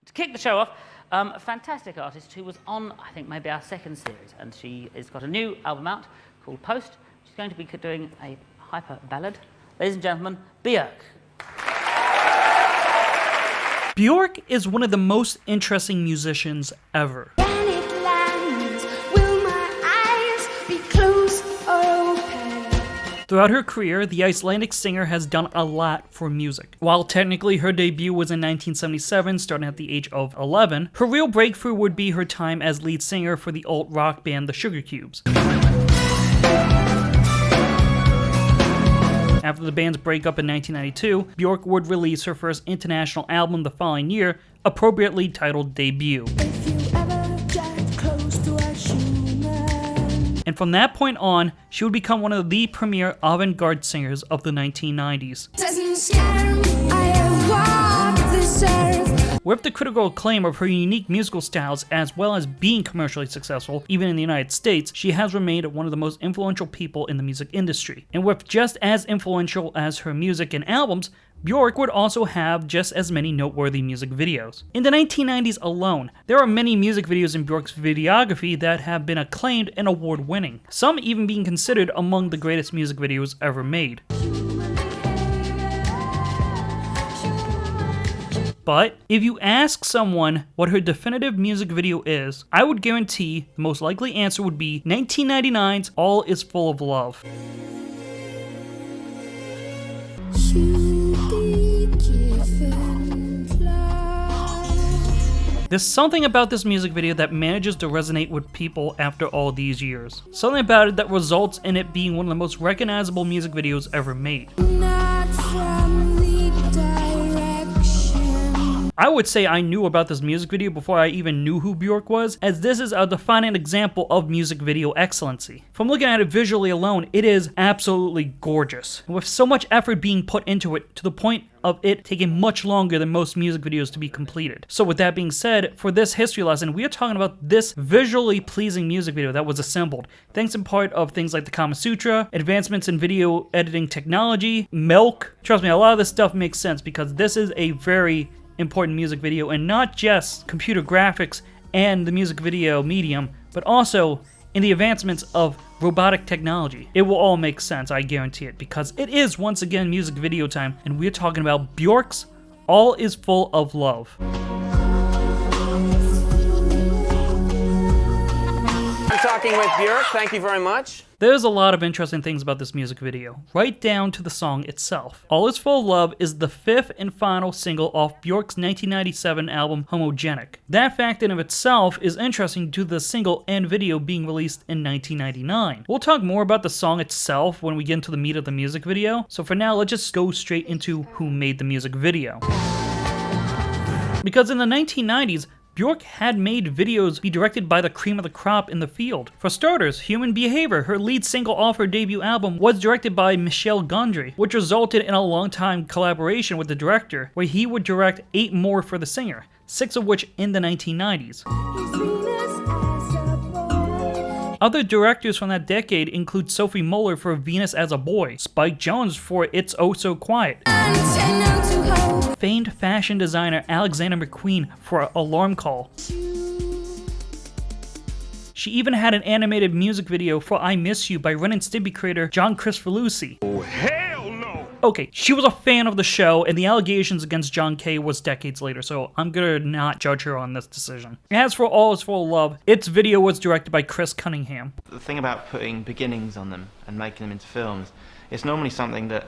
To kick the show off, a fantastic artist who was on, I think, maybe our second series, and she has got a new album out called Post. She's going to be doing a hyper ballad. Ladies and gentlemen, Björk. Björk is one of the most interesting musicians ever. When it lands, will my eyes be closed or open? Throughout her career, the Icelandic singer has done a lot for music. While technically her debut was in 1977, starting at the age of 11, her real breakthrough would be her time as lead singer for the alt-rock band The Sugar Cubes. After the band's breakup in 1992, Björk would release her first international album the following year, appropriately titled Debut. If you ever get close to a human. And from that point on, she would become one of the premier avant-garde singers of the 1990s. Doesn't scare me, I have walked this earth. With the critical acclaim of her unique musical styles as well as being commercially successful, even in the United States, she has remained one of the most influential people in the music industry. And with just as influential as her music and albums, Björk would also have just as many noteworthy music videos. In the 1990s alone, there are many music videos in Björk's videography that have been acclaimed and award-winning, some even being considered among the greatest music videos ever made. But if you ask someone what her definitive music video is, I would guarantee the most likely answer would be 1999's All Is Full of Love. There's something about this music video that manages to resonate with people after all these years. Something about it that results in it being one of the most recognizable music videos ever made. Not from the direction. I would say I knew about this music video before I even knew who Björk was, as this is a defining example of music video excellency. From looking at it visually alone, it is absolutely gorgeous, with so much effort being put into it to the point of it taking much longer than most music videos to be completed. So with that being said, for this history lesson, we are talking about this visually pleasing music video that was assembled, thanks in part of things like the Kama Sutra, advancements in video editing technology, Milk. Trust me, a lot of this stuff makes sense because this is a very important music video, and not just computer graphics and the music video medium, but also in the advancements of robotic technology. It will all make sense, I guarantee it, because it is once again music video time, and we're talking about Björk's All Is Full of Love. I'm talking with Björk, thank you very much. There's a lot of interesting things about this music video, right down to the song itself. All Is Full of Love is the fifth and final single off Björk's 1997 album Homogenic. That fact in of itself is interesting due to the single and video being released in 1999. We'll talk more about the song itself when we get into the meat of the music video, so for now let's just go straight into who made the music video. Because in the 1990s, Björk had made videos be directed by the cream of the crop in the field. For starters, Human Behavior, her lead single off her debut album, was directed by Michel Gondry, which resulted in a long-time collaboration with the director, where he would direct 8 more for the singer, 6 of which in the 1990s. Other directors from that decade include Sophie Muller for Venus as a Boy, Spike Jonze for It's Oh So Quiet, famed fashion designer Alexander McQueen for Alarm Call. She even had an animated music video for I Miss You by Ren and Stimpy creator John Kricfalusi. Oh, hell no! Okay, she was a fan of the show, and the allegations against John Kay was decades later, so I'm gonna not judge her on this decision. As for All Is Full of Love, its video was directed by Chris Cunningham. The thing about putting beginnings on them and making them into films, it's normally something that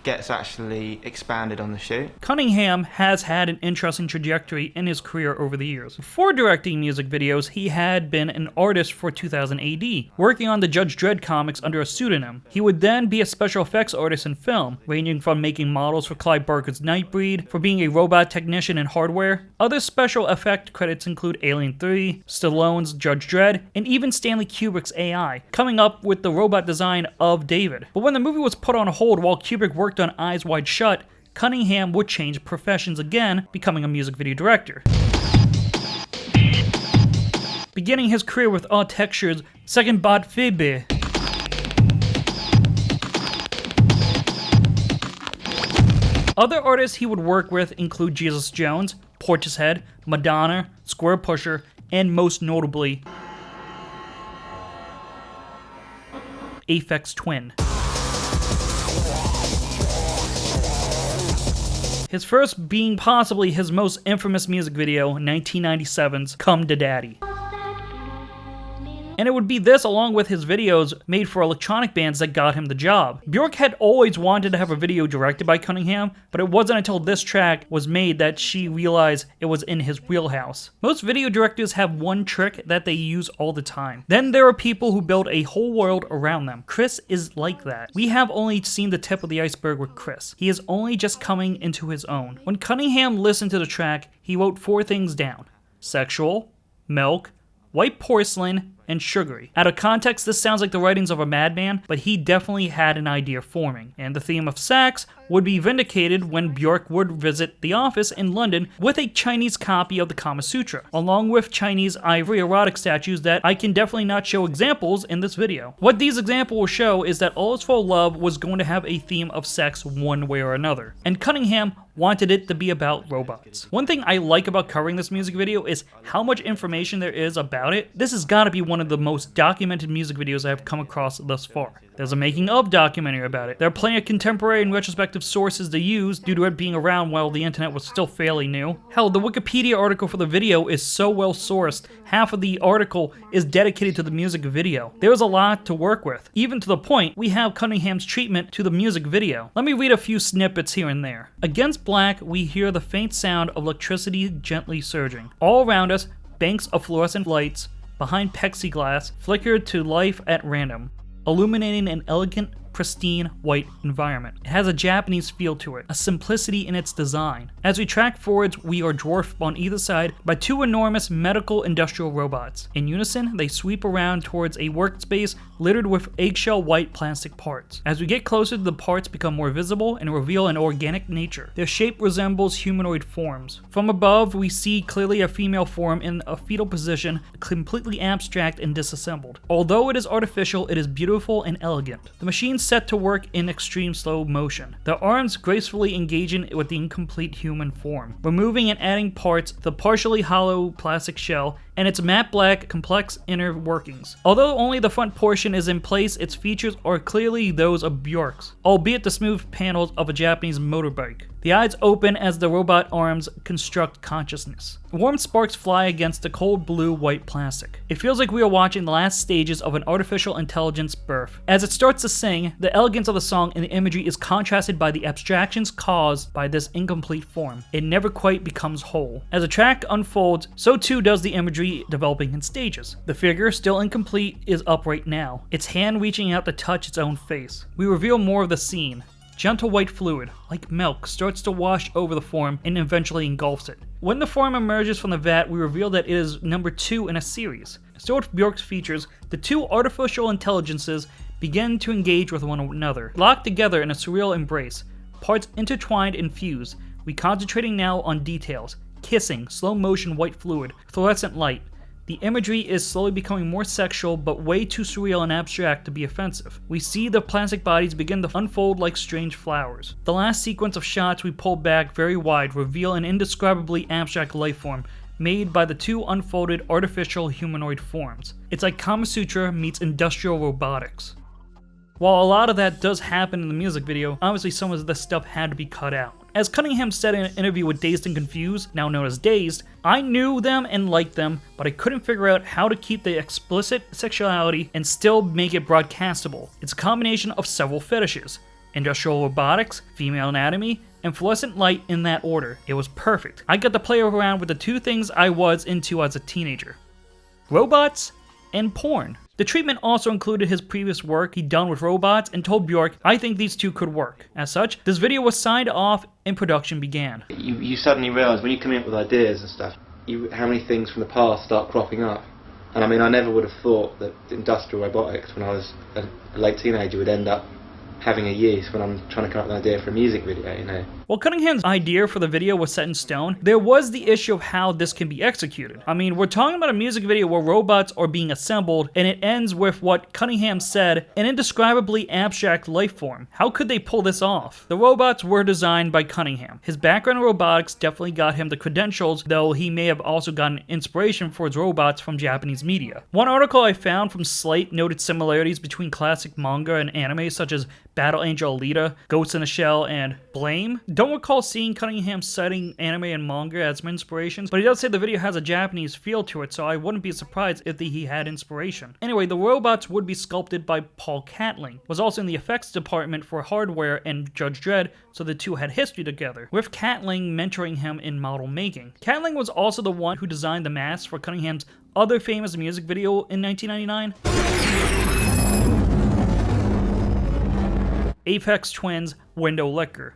gets actually expanded on the shoot. Cunningham has had an interesting trajectory in his career over the years. Before directing music videos, he had been an artist for 2000 AD, working on the Judge Dredd comics under a pseudonym. He would then be a special effects artist in film, ranging from making models for Clive Barker's Nightbreed, for being a robot technician in hardware. Other special effect credits include Alien 3, Stallone's Judge Dredd, and even Stanley Kubrick's AI, coming up with the robot design of David. But when the movie was put on hold while Kubrick worked on Eyes Wide Shut, Cunningham would change professions again, becoming a music video director. Beginning his career with Architecture's Second Bad Phoebe. Other artists he would work with include Jesus Jones, Portishead, Madonna, Square Pusher, and most notably, Aphex Twin. His first being possibly his most infamous music video, 1997's Come to Daddy. And it would be this, along with his videos made for electronic bands, that got him the job. Björk had always wanted to have a video directed by Cunningham, but it wasn't until this track was made that she realized it was in his wheelhouse. Most video directors have one trick that they use all the time. Then there are people who build a whole world around them. Chris is like that. We have only seen the tip of the iceberg with Chris. He is only just coming into his own. When Cunningham listened to the track, he wrote 4 things down: sexual, milk, white porcelain, and sugary. Out of context, this sounds like the writings of a madman, but he definitely had an idea forming. And the theme of sex would be vindicated when Björk would visit the office in London with a Chinese copy of the Kama Sutra, along with Chinese ivory erotic statues that I can definitely not show examples in this video. What these examples will show is that All Is For Love was going to have a theme of sex one way or another, and Cunningham wanted it to be about robots. One thing I like about covering this music video is how much information there is about it. This has got to be one of the most documented music videos I have come across thus far. There's a making of documentary about it. There are plenty of contemporary and retrospective sources to use due to it being around while the internet was still fairly new. Hell, the Wikipedia article for the video is so well sourced, half of the article is dedicated to the music video. There's a lot to work with, even to the point we have Cunningham's treatment to the music video. Let me read a few snippets here and there. Against black, we hear the faint sound of electricity gently surging. All around us, banks of fluorescent lights behind plexiglass flicker to life at random, illuminating an elegant, pristine, white environment. It has a Japanese feel to it, a simplicity in its design. As we track forwards, we are dwarfed on either side by 2 enormous medical industrial robots. In unison, they sweep around towards a workspace littered with eggshell white plastic parts. As we get closer, the parts become more visible and reveal an organic nature. Their shape resembles humanoid forms. From above, we see clearly a female form in a fetal position, completely abstract and disassembled. Although it is artificial, it is beautiful and elegant. The machines set to work in extreme slow motion, their arms gracefully engaging with the incomplete human form, removing and adding parts to the partially hollow plastic shell and its matte black, complex inner workings. Although only the front portion is in place, its features are clearly those of Björk's, albeit the smooth panels of a Japanese motorbike. The eyes open as the robot arms construct consciousness. Warm sparks fly against the cold blue-white plastic. It feels like we are watching the last stages of an artificial intelligence birth. As it starts to sing, the elegance of the song and the imagery is contrasted by the abstractions caused by this incomplete form. It never quite becomes whole. As the track unfolds, so too does the imagery developing in stages. The figure, still incomplete, is upright now, its hand reaching out to touch its own face. We reveal more of the scene. Gentle white fluid, like milk, starts to wash over the form and eventually engulfs it. When the form emerges from the vat, we reveal that it is number 2 in a series. Still with Björk's features, the 2 artificial intelligences begin to engage with one another, locked together in a surreal embrace, parts intertwined and fused. We concentrating now on details: kissing, slow motion white fluid, fluorescent light. The imagery is slowly becoming more sexual, but way too surreal and abstract to be offensive. We see the plastic bodies begin to unfold like strange flowers. The last sequence of shots we pull back very wide reveal an indescribably abstract life form made by the 2 unfolded artificial humanoid forms. It's like Kama Sutra meets industrial robotics. While a lot of that does happen in the music video, obviously some of this stuff had to be cut out. As Cunningham said in an interview with Dazed and Confused, now known as Dazed, I knew them and liked them, but I couldn't figure out how to keep the explicit sexuality and still make it broadcastable. It's a combination of several fetishes: industrial robotics, female anatomy, and fluorescent light in that order. It was perfect. I got to play around with the 2 things I was into as a teenager: robots and porn. The treatment also included his previous work he'd done with robots and told Björk, I think these 2 could work. As such, this video was signed off and production began. You suddenly realise when you come in with ideas and stuff, how many things from the past start cropping up. And I mean, I never would have thought that industrial robotics, when I was a late teenager, would end up having a use when I'm trying to come up with an idea for a music video, you know. While Cunningham's idea for the video was set in stone, there was the issue of how this can be executed. I mean, we're talking about a music video where robots are being assembled, and it ends with what Cunningham said, an indescribably abstract life form. How could they pull this off? The robots were designed by Cunningham. His background in robotics definitely got him the credentials, though he may have also gotten inspiration for his robots from Japanese media. One article I found from Slate noted similarities between classic manga and anime such as Battle Angel Alita, Ghost in the Shell, and Blame. Don't recall seeing Cunningham citing anime and manga as some inspirations, but he does say the video has a Japanese feel to it, so I wouldn't be surprised if he had inspiration. Anyway, the robots would be sculpted by Paul Catling, was also in the effects department for Hardware and Judge Dredd, so the two had history together, with Catling mentoring him in model making. Catling was also the one who designed the mask for Cunningham's other famous music video in 1999. Aphex Twin's Window Licker.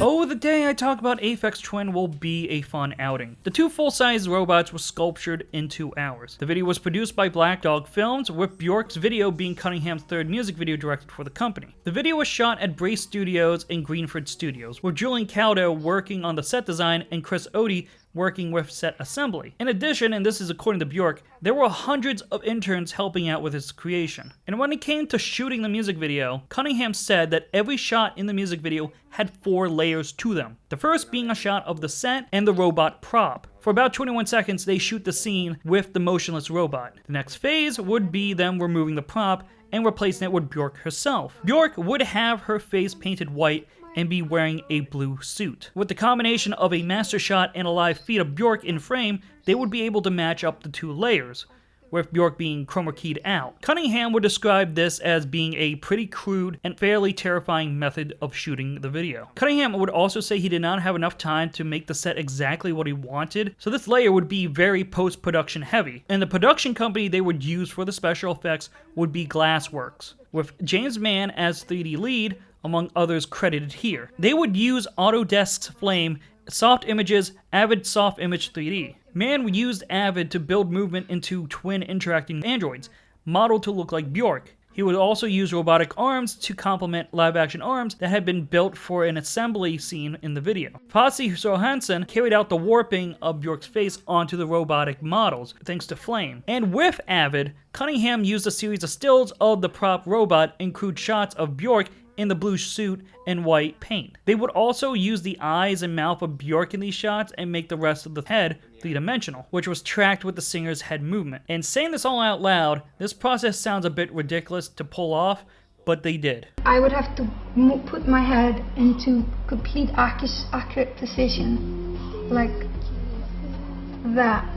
Oh, the day I talk about Aphex Twin will be a fun outing. The two full-size robots were sculptured in 2 hours. The video was produced by Black Dog Films, with Björk's video being Cunningham's third music video directed for the company. The video was shot at Brace Studios and Greenford Studios, with Julian Caldo working on the set design and Chris Odie working with set assembly. In addition, and this is according to Björk, there were hundreds of interns helping out with its creation. And when it came to shooting the music video, Cunningham said that every shot in the music video had 4 layers to them. The first being a shot of the set and the robot prop. For about 21 seconds, they shoot the scene with the motionless robot. The next phase would be them removing the prop and replacing it with Björk herself. Björk would have her face painted white and be wearing a blue suit. With the combination of a master shot and a live feed of Björk in frame, they would be able to match up the 2 layers, with Björk being chroma keyed out. Cunningham would describe this as being a pretty crude and fairly terrifying method of shooting the video. Cunningham would also say he did not have enough time to make the set exactly what he wanted, so this layer would be very post-production heavy. And the production company they would use for the special effects would be Glassworks, with James Mann as 3D lead, among others credited here. They would use Autodesk's Flame, Soft Images, Avid Soft Image 3D. Mann used Avid to build movement into twin interacting androids, modeled to look like Björk. He would also use robotic arms to complement live-action arms that had been built for an assembly scene in the video. Pasi Johansson carried out the warping of Björk's face onto the robotic models, thanks to Flame. And with Avid, Cunningham used a series of stills of the prop robot and crude shots of Björk in the blue suit and white paint. They would also use the eyes and mouth of Björk in these shots and make the rest of the head 3-dimensional, which was tracked with the singer's head movement. And saying this all out loud, this process sounds a bit ridiculous to pull off, but they did. I would have to put my head into complete accurate precision, like that,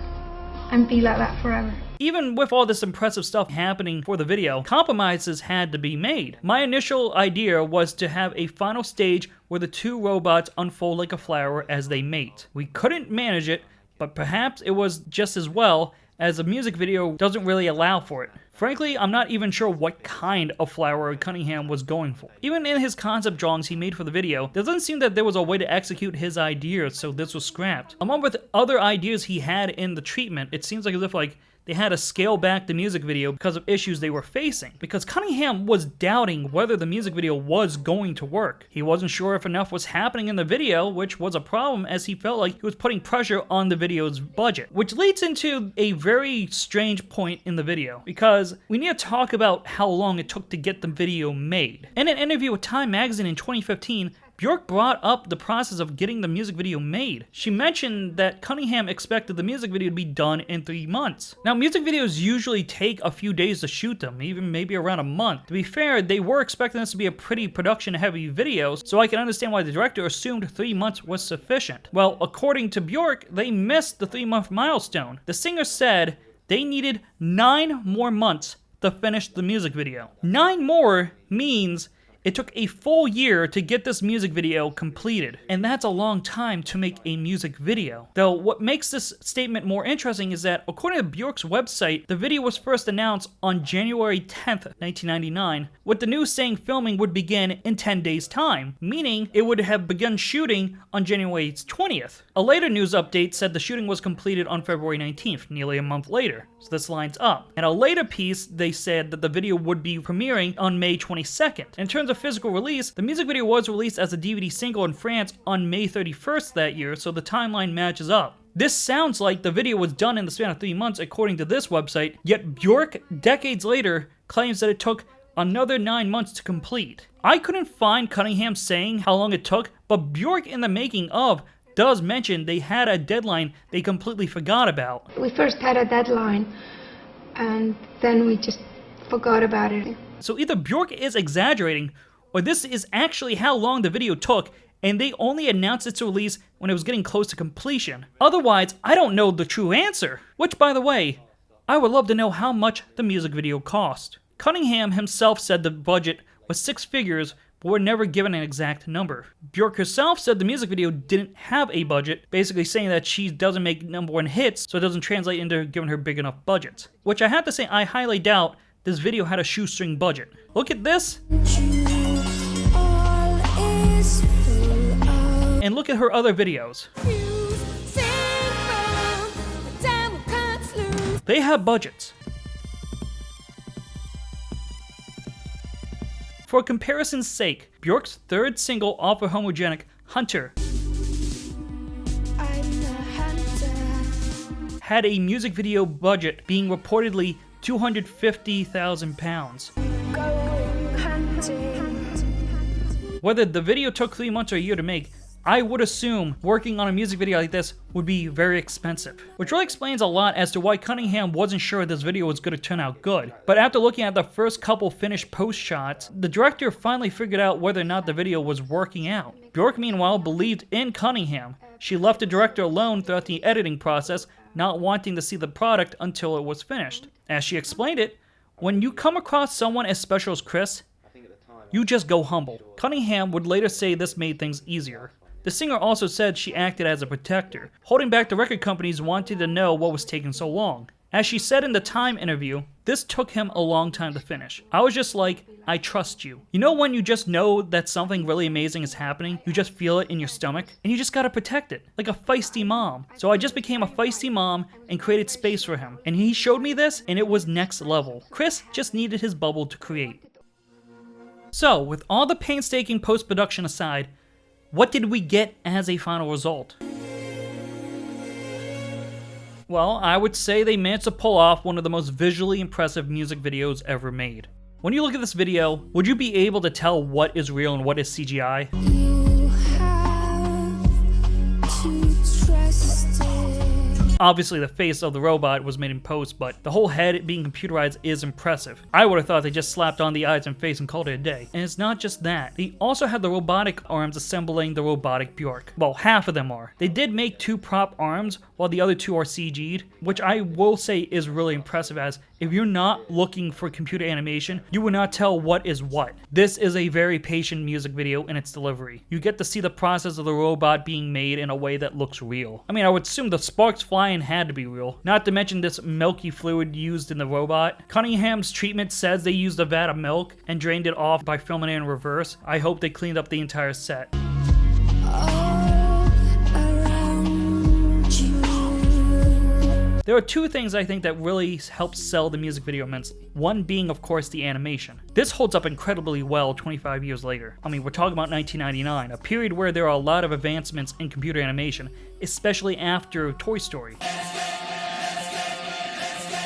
and be like that forever. Even with all this impressive stuff happening for the video, compromises had to be made. My initial idea was to have a final stage where the 2 robots unfold like a flower as they mate. We couldn't manage it, but perhaps it was just as well, as the music video doesn't really allow for it. Frankly, I'm not even sure what kind of flower Cunningham was going for. Even in his concept drawings he made for the video, there doesn't seem that there was a way to execute his ideas, so this was scrapped. Along with other ideas he had in the treatment, it seems like as if they had to scale back the music video because of issues they were facing. Because Cunningham was doubting whether the music video was going to work. He wasn't sure if enough was happening in the video, which was a problem as he felt like he was putting pressure on the video's budget. Which leads into a very strange point in the video, because we need to talk about how long it took to get the video made. In an interview with Time magazine in 2015, Björk brought up the process of getting the music video made. She mentioned that Cunningham expected the music video to be done in 3 months. Now, music videos usually take a few days to shoot them, even maybe around a month. To be fair, they were expecting this to be a pretty production-heavy video, so I can understand why the director assumed 3 months was sufficient. Well, according to Björk, they missed the 3-month milestone. The singer said they needed 9 more months to finish the music video. 9 more means It took a full year to get this music video completed, and that's a long time to make a music video. Though what makes this statement more interesting is that, according to Björk's website, the video was first announced on January 10th, 1999, with the news saying filming would begin in 10 days' time, meaning it would have begun shooting on January 20th. A later news update said the shooting was completed on February 19th, nearly a month later, so this lines up. And a later piece, they said that the video would be premiering on May 22nd. In terms of physical release, the music video was released as a DVD single in France on May 31st that year, so the timeline matches up. This sounds like the video was done in the span of 3 months according to this website, yet Björk, decades later, claims that it took another 9 months to complete. I couldn't find Cunningham saying how long it took, but Björk in the making of does mention they had a deadline they completely forgot about. We first had a deadline, and then we just forgot about it. So either Björk is exaggerating, or this is actually how long the video took, and they only announced its release when it was getting close to completion. Otherwise, I don't know the true answer. Which, by the way, I would love to know how much the music video cost. Cunningham himself said the budget was 6 figures, but were never given an exact number. Björk herself said the music video didn't have a budget, basically saying that she doesn't make #1 hits, so it doesn't translate into giving her big enough budgets. Which I have to say, I highly doubt this video had a shoestring budget. Look at this, and look at her other videos. They have budgets. For comparison's sake, Björk's third single off her homogenic, Hunter, had a music video budget being reportedly £250,000. Whether the video took 3 months or a year to make, I would assume working on a music video like this would be very expensive. Which really explains a lot as to why Cunningham wasn't sure this video was going to turn out good. But after looking at the first couple finished post shots, the director finally figured out whether or not the video was working out. Björk, meanwhile, believed in Cunningham. She left the director alone throughout the editing process, not wanting to see the product until it was finished. As she explained it, when you come across someone as special as Chris, you just go humble. Cunningham would later say this made things easier. The singer also said she acted as a protector, holding back the record companies wanting to know what was taking so long. As she said in the Time interview, this took him a long time to finish. I was just like, I trust you. You know when you just know that something really amazing is happening? You just feel it in your stomach, and you just gotta protect it, like a feisty mom. So I just became a feisty mom and created space for him. And he showed me this, and it was next level. Chris just needed his bubble to create. So, with all the painstaking post-production aside, what did we get as a final result? Well, I would say they managed to pull off one of the most visually impressive music videos ever made. When you look at this video, would you be able to tell what is real and what is CGI? You have to trust it. Obviously, the face of the robot was made in post, but the whole head being computerized is impressive. I would have thought they just slapped on the eyes and face and called it a day. And it's not just that. They also have the robotic arms assembling the robotic Björk. Well, half of them are. They did make 2 prop arms, while the other 2 are CG'd, which I will say is really impressive, as if you're not looking for computer animation, you would not tell what is what. This is a very patient music video in its delivery. You get to see the process of the robot being made in a way that looks real. I mean, I would assume the sparks flying had to be real. Not to mention this milky fluid used in the robot. Cunningham's treatment says they used a vat of milk and drained it off by filming it in reverse. I hope they cleaned up the entire set. There are 2 things I think that really help sell the music video immensely. One being, of course, the animation. This holds up incredibly well 25 years later. I mean, we're talking about 1999, a period where there are a lot of advancements in computer animation, especially after Toy Story.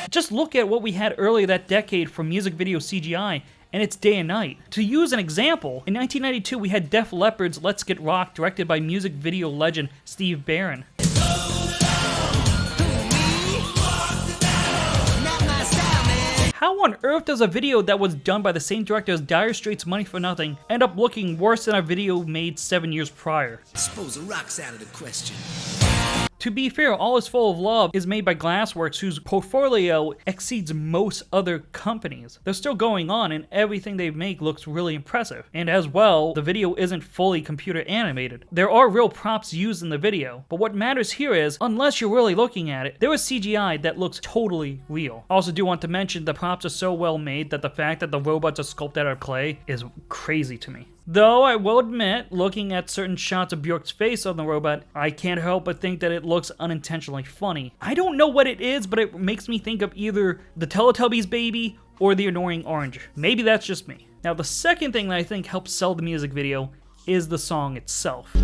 Just look at what we had earlier that decade for music video CGI, and it's day and night. To use an example, in 1992 we had Def Leppard's Let's Get Rock, directed by music video legend Steve Barron. How on earth does a video that was done by the same director as Dire Straits' Money for Nothing end up looking worse than a video made 7 years prior? Suppose a rock's out of the question. To be fair, All Is Full of Love is made by Glassworks, whose portfolio exceeds most other companies. They're still going on, and everything they make looks really impressive. And as well, the video isn't fully computer animated. There are real props used in the video, but what matters here is, unless you're really looking at it, there is CGI that looks totally real. I also do want to mention the props are so well made that the fact that the robots are sculpted out of clay is crazy to me. Though I will admit, looking at certain shots of Björk's face on the robot, I can't help but think that it looks unintentionally funny. I don't know what it is, but it makes me think of either the Teletubbies baby or the annoying orange. Maybe that's just me. Now, the second thing that I think helps sell the music video is the song itself.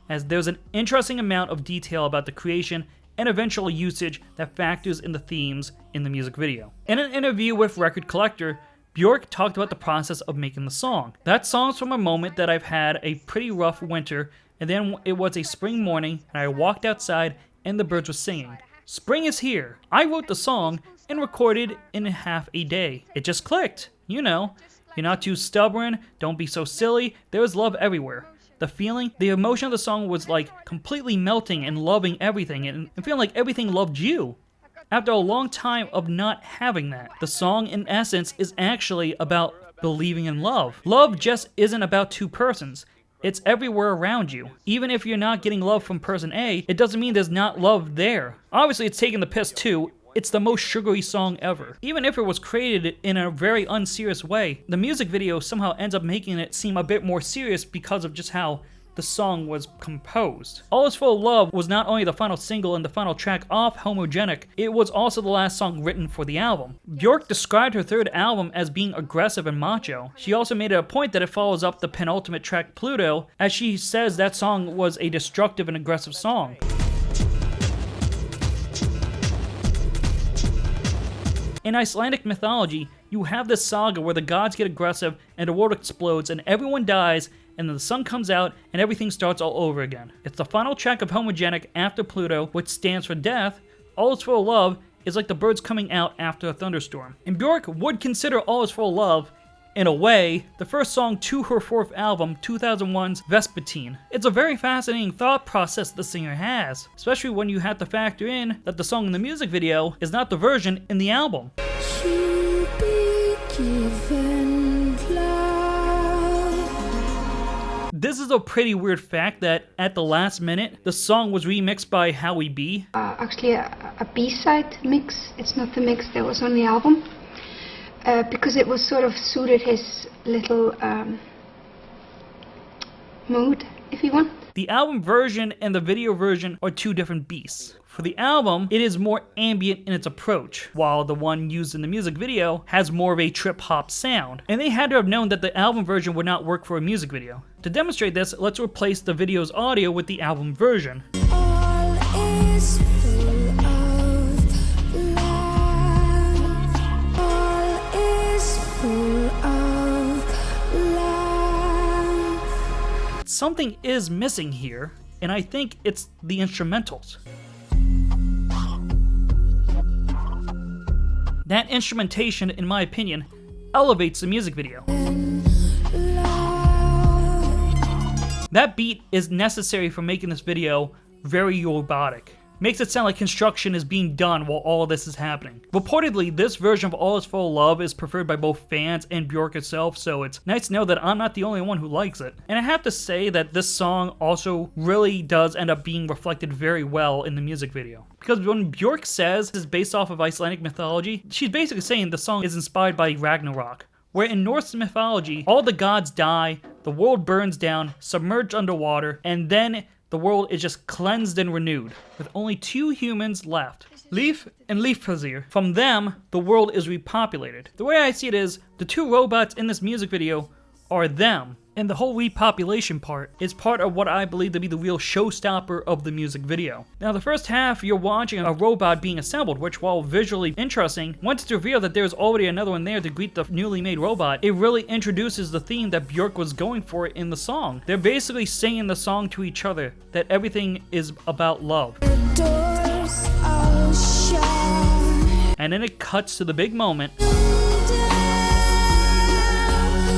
As there's an interesting amount of detail about the creation and eventual usage that factors in the themes in the music video. In an interview with Record Collector, Björk talked about the process of making the song. That song's from a moment that I've had a pretty rough winter, and then it was a spring morning, and I walked outside and the birds were singing. Spring is here. I wrote the song and recorded in half a day. It just clicked. You know, you're not too stubborn, don't be so silly, there is love everywhere. The feeling, the emotion of the song was like completely melting and loving everything and feeling like everything loved you. After a long time of not having that, the song in essence is actually about believing in love. Love just isn't about two persons. It's everywhere around you. Even if you're not getting love from person A, it doesn't mean there's not love there. Obviously it's taking the piss too. It's the most sugary song ever. Even if it was created in a very unserious way, the music video somehow ends up making it seem a bit more serious because of just how the song was composed. All Is Full of Love was not only the final single and the final track off Homogenic, it was also the last song written for the album. Björk described her third album as being aggressive and macho. She also made it a point that it follows up the penultimate track Pluto, as she says that song was a destructive and aggressive song. In Icelandic mythology, you have this saga where the gods get aggressive and the world explodes and everyone dies, and then the sun comes out and everything starts all over again. It's the final track of Homogenic after Pluto, which stands for death. All Is Full of Love is like the birds coming out after a thunderstorm. And Björk would consider All Is Full of Love, in a way, the first song to her fourth album, 2001's Vespertine. It's a very fascinating thought process the singer has, especially when you have to factor in that the song in the music video is not the version in the album. This is a pretty weird fact that at the last minute, the song was remixed by Howie B. Actually a B-side mix. It's not the mix that was on the album. Because it was sort of suited his little mood, if you want. The album version and the video version are two different beasts. For the album, it is more ambient in its approach, while the one used in the music video has more of a trip-hop sound. And they had to have known that the album version would not work for a music video. To demonstrate this, let's replace the video's audio with the album version. All is full of love. All is full of love. Something is missing here, and I think it's the instrumentals. That instrumentation, in my opinion, elevates the music video. That beat is necessary for making this video very robotic. Makes it sound like construction is being done while all of this is happening. Reportedly, this version of All Is Full of Love is preferred by both fans and Björk herself, so it's nice to know that I'm not the only one who likes it. And I have to say that this song also really does end up being reflected very well in the music video. Because when Björk says it's based off of Icelandic mythology, she's basically saying the song is inspired by Ragnarok, where in Norse mythology, all the gods die, the world burns down, submerged underwater, and then the world is just cleansed and renewed, with only two humans left, Leif and Leifhazir. From them, the world is repopulated. The way I see it is, the two robots in this music video are them, and the whole repopulation part is part of what I believe to be the real showstopper of the music video. Now, the first half, you're watching a robot being assembled, which, while visually interesting, once it's revealed that there's already another one there to greet the newly made robot, it really introduces the theme that Björk was going for in the song. They're basically singing the song to each other, that everything is about love. Doors all shut. And then it cuts to the big moment,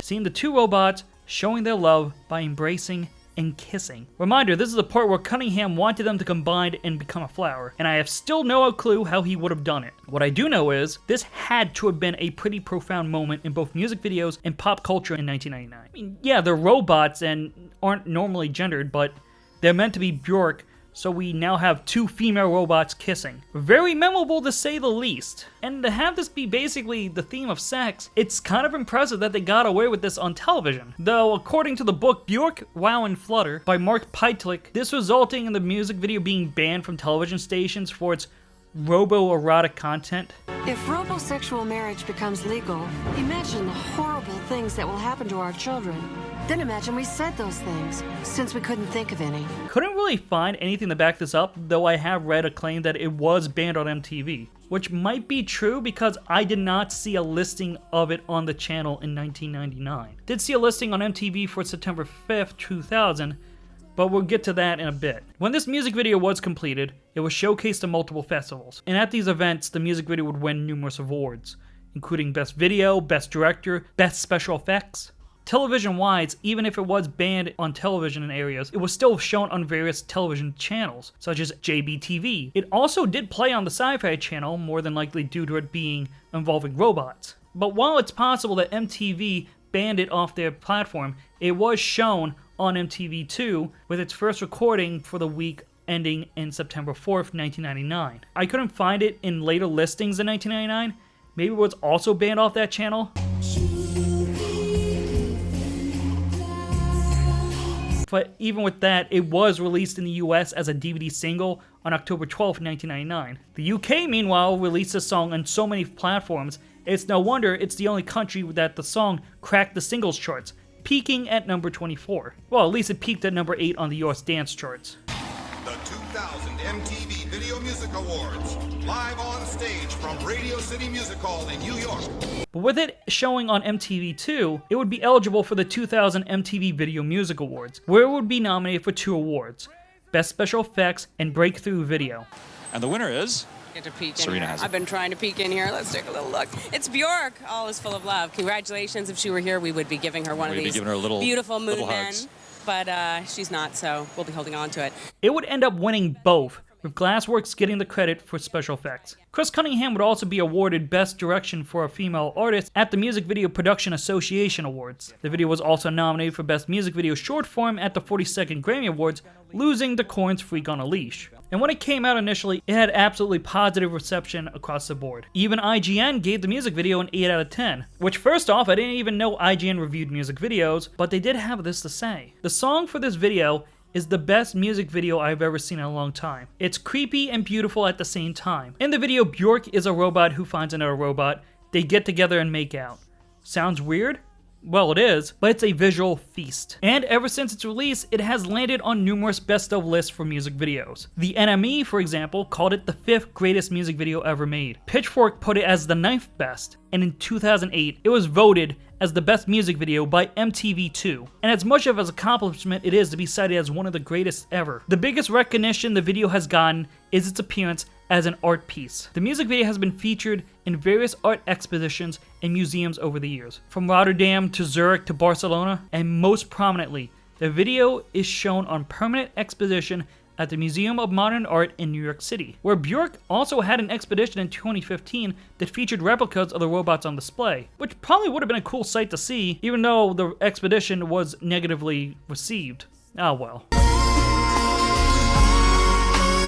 seeing the two robots showing their love by embracing and kissing. Reminder, this is the part where Cunningham wanted them to combine and become a flower, and I have still no clue how he would have done it. What I do know is, this had to have been a pretty profound moment in both music videos and pop culture in 1999. I mean, yeah, they're robots and aren't normally gendered, but they're meant to be Björk, so we now have two female robots kissing. Very memorable to say the least. And to have this be basically the theme of sex, it's kind of impressive that they got away with this on television. Though, according to the book Björk, Wow and Flutter by Mark Pytlik, this resulting in the music video being banned from television stations for its robo-erotic content. If robosexual marriage becomes legal, imagine the horrible things that will happen to our children. Then imagine we said those things, since we couldn't think of any. Couldn't really find anything to back this up, though I have read a claim that it was banned on MTV, which might be true because I did not see a listing of it on the channel in 1999. Did see a listing on MTV for September 5th, 2000, but we'll get to that in a bit. When this music video was completed, it was showcased at multiple festivals, and at these events, the music video would win numerous awards, including Best Video, Best Director, Best Special Effects. Television-wise, even if it was banned on television in areas, it was still shown on various television channels, such as JBTV. It also did play on the Sci-Fi Channel, more than likely due to it being involving robots. But while it's possible that MTV banned it off their platform, it was shown on MTV2 with its first recording for the week ending in September 4th, 1999. I couldn't find it in later listings in 1999. Maybe it was also banned off that channel. But even with that, it was released in the US as a DVD single on October 12, 1999. The UK, meanwhile, released the song on so many platforms, it's no wonder it's the only country that the song cracked the singles charts, peaking at number 24. Well, at least it peaked at number 8 on the US dance charts. The 2000 MTV Video Music Awards, live on stage from Radio City Music Hall in New York. But with it showing on MTV2, it would be eligible for the 2000 MTV Video Music Awards, where it would be nominated for 2 awards, Best Special Effects and Breakthrough Video. And the winner is... Get to peek in Serena here. has it. I've been trying to peek in here. Let's take a little look. It's Björk. All is full of love. Congratulations. If she were here, we would be giving her one of these beautiful moon men. But she's not, so we'll be holding on to it. It would end up winning both, with Glassworks getting the credit for special effects. Chris Cunningham would also be awarded Best Direction for a Female Artist at the Music Video Production Association Awards. The video was also nominated for Best Music Video Short Form at the 42nd Grammy Awards, losing to Korn's Freak on a Leash. And when it came out initially, it had absolutely positive reception across the board. Even IGN gave the music video an 8 out of 10, which first off, I didn't even know IGN reviewed music videos, but they did have this to say. The song for this video is the best music video I've ever seen in a long time. It's creepy and beautiful at the same time. In the video, Björk is a robot who finds another robot. They get together and make out. Sounds weird? Well, it is, but it's a visual feast. And ever since its release, it has landed on numerous best of lists for music videos. The NME, for example, called it the 5th greatest music video ever made. Pitchfork put it as the 9th best, and in 2008, it was voted as the best music video by MTV2. And as much of an accomplishment it is to be cited as one of the greatest ever, the biggest recognition the video has gotten is its appearance as an art piece. The music video has been featured in various art expositions and museums over the years, from Rotterdam to Zurich to Barcelona, and most prominently, the video is shown on permanent exposition at the Museum of Modern Art in New York City, where Björk also had an expedition in 2015 that featured replicas of the robots on display, which probably would have been a cool sight to see, even though the expedition was negatively received. Ah well.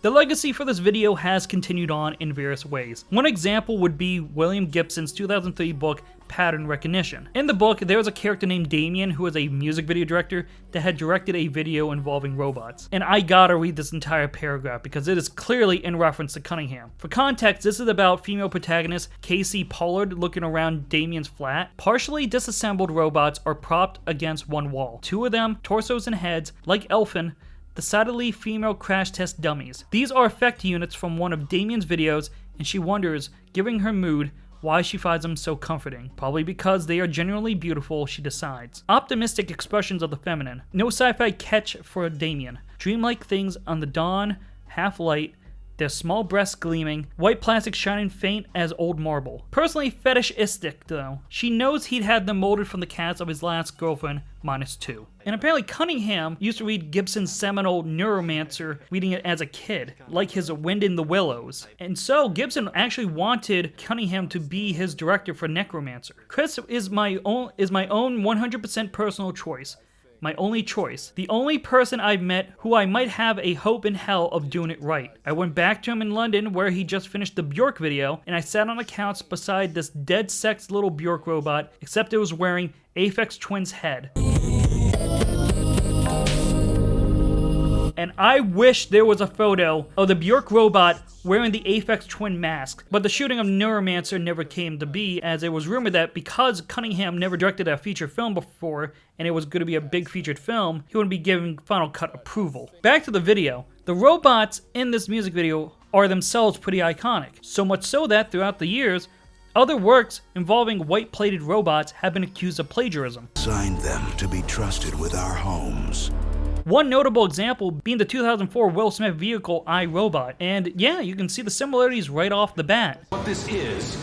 The legacy for this video has continued on in various ways. One example would be William Gibson's 2003 book, Pattern Recognition. In the book, there was a character named Damien who was a music video director that had directed a video involving robots. And I gotta read this entire paragraph because it is clearly in reference to Cunningham. For context, this is about female protagonist Casey Pollard looking around Damien's flat. Partially disassembled robots are propped against one wall. 2 of them, torsos and heads, like Elfin, decidedly female crash test dummies. These are effect units from one of Damien's videos, and she wonders, given her mood, why she finds them so comforting. Probably because they are genuinely beautiful, she decides. Optimistic expressions of the feminine. No sci-fi catch for Damien. Dreamlike things on the dawn, half light, their small breasts gleaming, white plastic shining faint as old marble. Personally fetishistic though. She knows he'd had them molded from the cast of his last girlfriend, -2. And apparently Cunningham used to read Gibson's seminal Neuromancer, reading it as a kid, like his Wind in the Willows. And so Gibson actually wanted Cunningham to be his director for Necromancer. Chris is my own 100% personal choice. My only choice. The only person I've met who I might have a hope in hell of doing it right. I went back to him in London where he just finished the Björk video, and I sat on a couch beside this dead sex little Björk robot, except it was wearing Aphex Twin's head. And I wish there was a photo of the Björk robot wearing the Aphex Twin mask, but the shooting of Neuromancer never came to be, as it was rumored that because Cunningham never directed a feature film before, and it was going to be a big featured film, he wouldn't be giving Final Cut approval. Back to the video. The robots in this music video are themselves pretty iconic, so much so that throughout the years, other works involving white-plated robots have been accused of plagiarism. Designed them to be trusted with our homes. One notable example being the 2004 Will Smith vehicle iRobot, and yeah, you can see the similarities right off the bat. What this is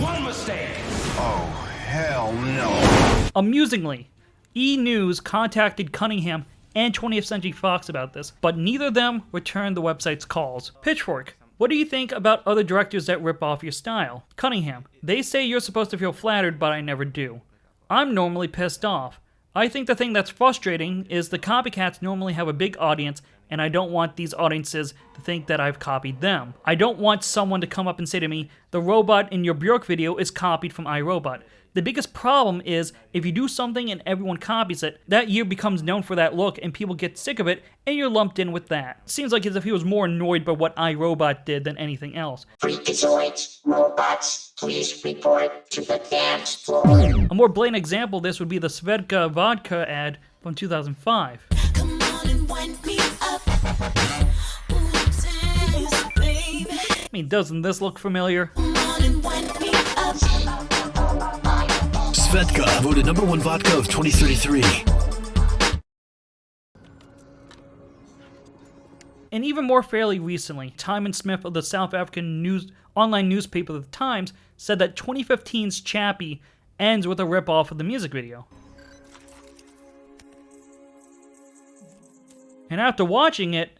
one mistake. Oh, hell no. Amusingly, E! News contacted Cunningham and 20th Century Fox about this, but neither of them returned the website's calls. Pitchfork. What do you think about other directors that rip off your style? Cunningham. They say you're supposed to feel flattered, but I never do. I'm normally pissed off. I think the thing that's frustrating is the copycats normally have a big audience, and I don't want these audiences to think that I've copied them. I don't want someone to come up and say to me, the robot in your Björk video is copied from iRobot. The biggest problem is, if you do something and everyone copies it, that year becomes known for that look and people get sick of it, and you're lumped in with that. Seems like as if he was more annoyed by what iRobot did than anything else. Freakazoids, robots, please report to the dance floor. A more blatant example of this would be the Svedka vodka ad from 2005. Come on and wind me up. Dance, baby. I mean, doesn't this look familiar? Come on and wind me up. Svedka, voted #1 vodka of 2033. And even more fairly recently, Timon Smith of the South African online newspaper The Times said that 2015's Chappie ends with a rip-off of the music video. And after watching it,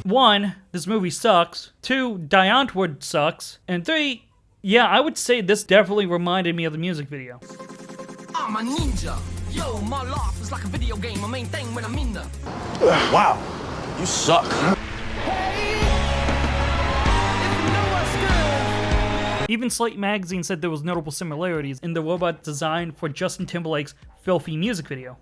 one, this movie sucks. Two, Diane Wood sucks. And three, yeah, I would say this definitely reminded me of the music video. I'm a ninja. Yo, my life is like a video game. My main thing when I'm in there. Wow, you suck. Even Slate magazine said there was notable similarities in the robot design for Justin Timberlake's Filthy music video.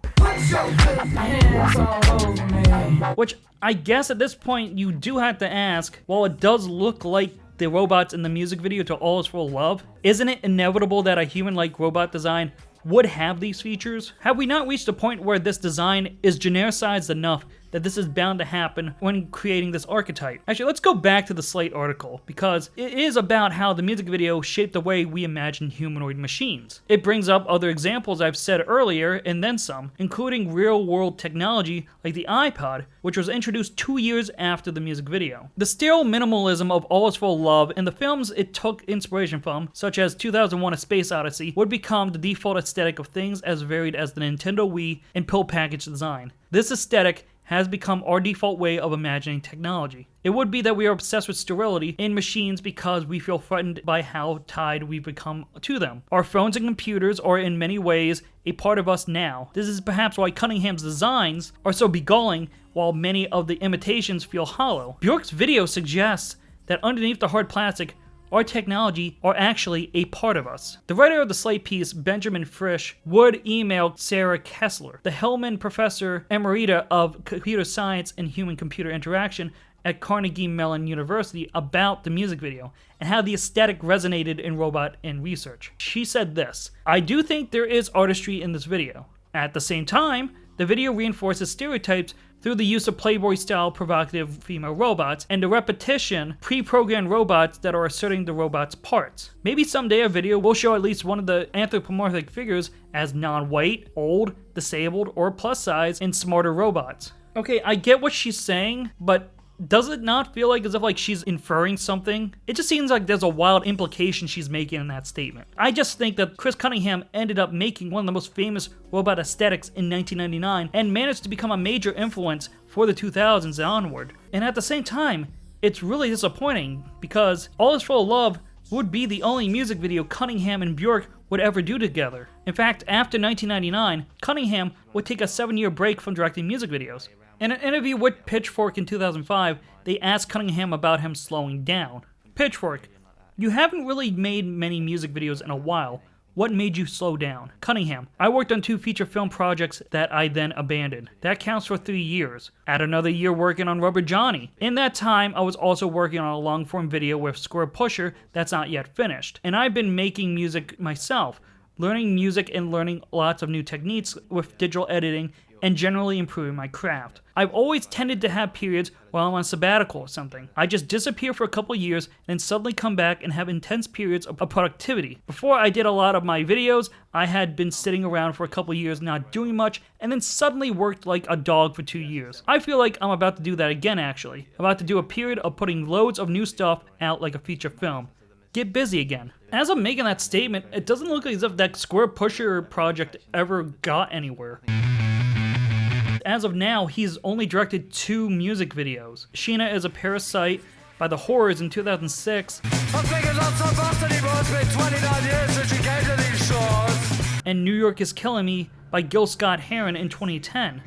Which I guess at this point you do have to ask, while it does look like the robots in the music video to All Is Full of Love, isn't it inevitable that a human-like robot design would have these features? Have we not reached a point where this design is genericized enough that this is bound to happen when creating this archetype? Actually, let's go back to the Slate article, because it is about how the music video shaped the way we imagine humanoid machines. It brings up other examples I've said earlier, and then some, including real-world technology like the iPod, which was introduced 2 years after the music video. The sterile minimalism of All Is Full of Love and the films it took inspiration from, such as 2001: A Space Odyssey, would become the default aesthetic of things as varied as the Nintendo Wii and pill package design. This aesthetic has become our default way of imagining technology. It would be that we are obsessed with sterility in machines because we feel threatened by how tied we've become to them. Our phones and computers are in many ways a part of us now. This is perhaps why Cunningham's designs are so beguiling, while many of the imitations feel hollow. Björk's video suggests that underneath the hard plastic, our technology are actually a part of us. The writer of the Slate piece, Benjamin Frisch, would email Sarah Kessler, the Hellman Professor Emerita of Computer Science and Human-Computer Interaction at Carnegie Mellon University, about the music video and how the aesthetic resonated in robot and research. She said this: "I do think there is artistry in this video. At the same time, The video reinforces stereotypes through the use of Playboy-style provocative female robots and the repetition pre-programmed robots that are asserting the robot's parts. Maybe someday a video will show at least one of the anthropomorphic figures as non-white, old, disabled, or plus size in smarter robots. Okay, I get what she's saying, but does it not feel like as if she's inferring something? It just seems like there's a wild implication she's making in that statement. I just think that Chris Cunningham ended up making one of the most famous robot aesthetics in 1999 and managed to become a major influence for the 2000s and onward. And at the same time, it's really disappointing because All Is Full of Love would be the only music video Cunningham and Björk would ever do together. In fact, after 1999, Cunningham would take a 7-year break from directing music videos. In an interview with Pitchfork in 2005, they asked Cunningham about him slowing down. Pitchfork: "You haven't really made many music videos in a while. What made you slow down?" Cunningham: "I worked on 2 feature film projects that I then abandoned. That counts for 3 years. Add another year working on Rubber Johnny. In that time, I was also working on a long-form video with Square Pusher that's not yet finished. And I've been making music myself, learning music and learning lots of new techniques with digital editing and generally improving my craft. I've always tended to have periods while I'm on sabbatical or something. I just disappear for a couple years and then suddenly come back and have intense periods of productivity. Before I did a lot of my videos, I had been sitting around for a couple years not doing much and then suddenly worked like a dog for 2 years. I feel like I'm about to do that again actually. I'm about to do a period of putting loads of new stuff out like a feature film. Get busy again." As I'm making that statement, it doesn't look as if that Square Pusher project ever got anywhere. As of now, he's only directed 2 music videos. Sheena is a Parasite by The Horrors in 2006. And New York is Killing Me by Gil Scott-Heron in 2010.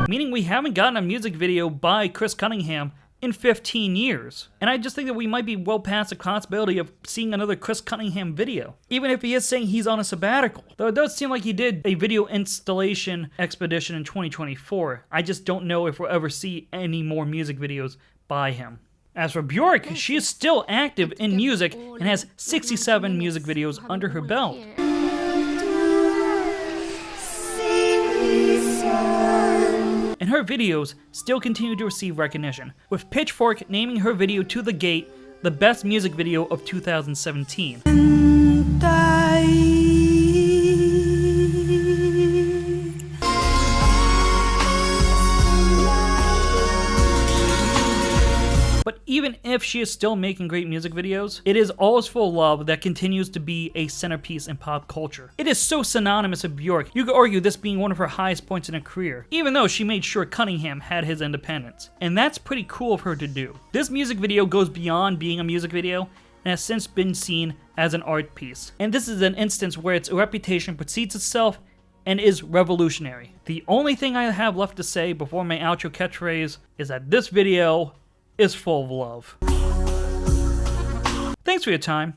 Meaning we haven't gotten a music video by Chris Cunningham in 15 years. And I just think that we might be well past the possibility of seeing another Chris Cunningham video, even if he is saying he's on a sabbatical. Though it does seem like he did a video installation expedition in 2024. I just don't know if we'll ever see any more music videos by him. As for Björk, she is still active in music and has 67 music videos under her belt. And her videos still continue to receive recognition, with Pitchfork naming her video To the Gate the best music video of 2017. But even if she is still making great music videos, it is All Is Full of Love that continues to be a centerpiece in pop culture. It is so synonymous with Björk, you could argue this being one of her highest points in her career, even though she made sure Cunningham had his independence. And that's pretty cool of her to do. This music video goes beyond being a music video and has since been seen as an art piece. And this is an instance where its reputation precedes itself and is revolutionary. The only thing I have left to say before my outro catchphrase is that this video is full of love. Thanks for your time.